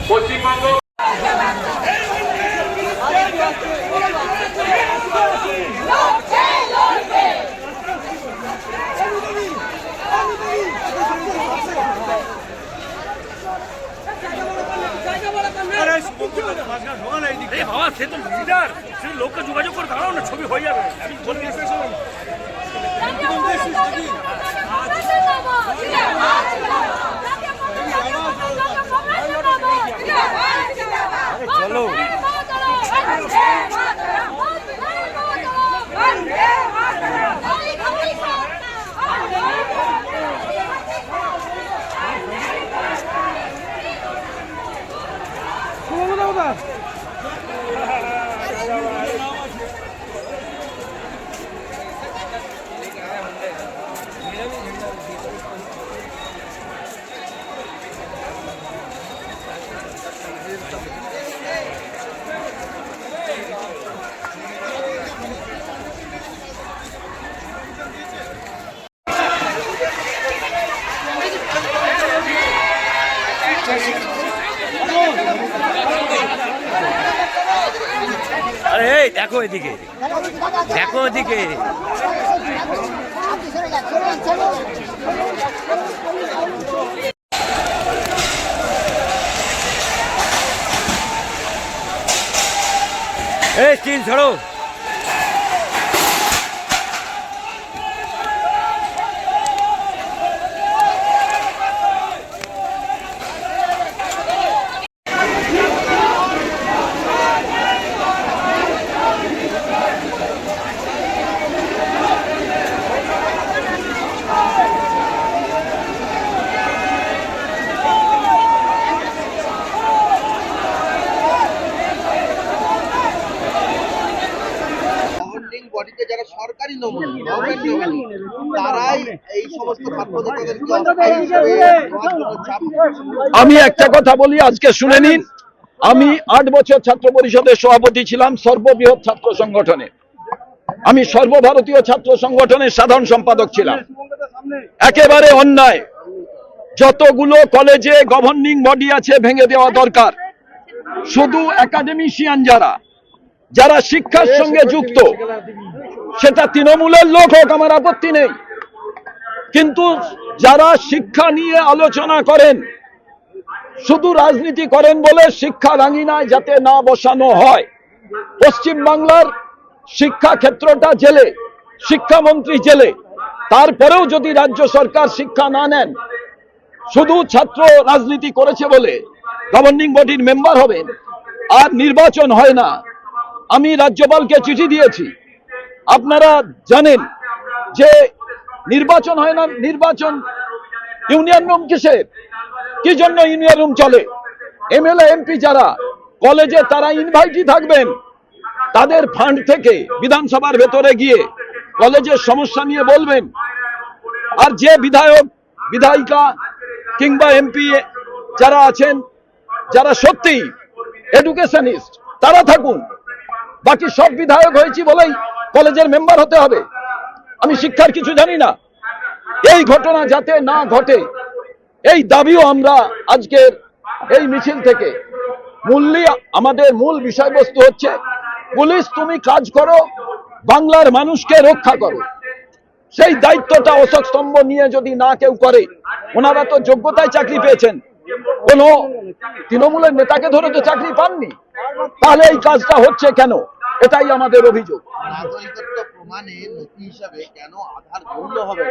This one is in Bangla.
পশ্চিমবঙ্গ বাবা সে তো লিডার, সে লোককে যোগাযোগ করে দাঁড়াও না, ছবি হয়ে যাবে। চলো আরে এই দেখো এদিকে, দেখো এদিকে। এই স্টিল ছাড়ো। বডিতে যারা সরকারি নমিনি তারাই এই সমস্ত আমি একটা কথা বলি, আজকে শুনে নিন। আমি 8 বছর ছাত্র পরিষদের সভাপতি ছিলাম সর্ববৃহৎ ছাত্র সংগঠনে। আমি সর্বভারতীয় ছাত্র সংগঠনের সাধারণ সম্পাদক ছিলাম। একেবারে অন্যায়, যতগুলো কলেজে গভর্নিং বডি আছে ভেঙে দেওয়া দরকার। শুধু একাডেমিশিয়ান যারা শিক্ষার সঙ্গে যুক্ত, সেটা তৃণমূলের লোক হোক, আমার আপত্তি নেই, কিন্তু যারা শিক্ষা নিয়ে আলোচনা করেন, শুধু রাজনীতি করেন বলে শিক্ষা রাঙিনায় যাতে না বসানো হয়। পশ্চিম বাংলার শিক্ষা ক্ষেত্রটা জেলে, শিক্ষামন্ত্রী জেলে, তারপরেও যদি রাজ্য সরকার শিক্ষা না নেন, শুধু ছাত্র রাজনীতি করেছে বলে গভর্নিং বডির মেম্বার হবেন আর নির্বাচন হয় না। আমি রাজ্যপালকে চিঠি দিয়েছি, আপনারা জানেন যে নির্বাচন হয় না। নির্বাচন ইউনিয়ন রুম কিসের, কি জন্য ইউনিয়ন রুম চলে? এমএলএ এমপি যারা কলেজে তারা ইনভাইটই থাকবেন, তাদের ফান্ড থেকে বিধানসভার ভেতরে গিয়ে কলেজের সমস্যা নিয়ে বলবেন। আর যে বিধায়ক বিধায়িকা কিংবা এমপি যারা আছেন, যারা সত্যি এডুকেশনিস্ট, তারা থাকুন। বাকি সব বিধায়ক হয়েছি বলেই কলেজের মেম্বার হতে হবে? আমি শিক্ষার কিছু জানি না। এই ঘটনা যাতে না ঘটে, এই দাবিও আমরা আজকের এই মিছিল থেকে আমাদের মূল বিষয়বস্তু হচ্ছে, পুলিশ তুমি কাজ করো, বাংলার মানুষকে রক্ষা করো। সেই দায়িত্বটা অশোক স্তম্ভ নিয়ে যদি না কেউ করে, ওনারা তো যোগ্যতায় চাকরি পেয়েছেন, কোন তৃণমূলের নেতাকে ধরে তো চাকরি পাননি, তাহলে এই কাজটা হচ্ছে কেন? এটাই আমাদের অভিযোগ। নাগরিকত্ব প্রমাণে নথি হিসাবে কেন আধার গণ্য হবে?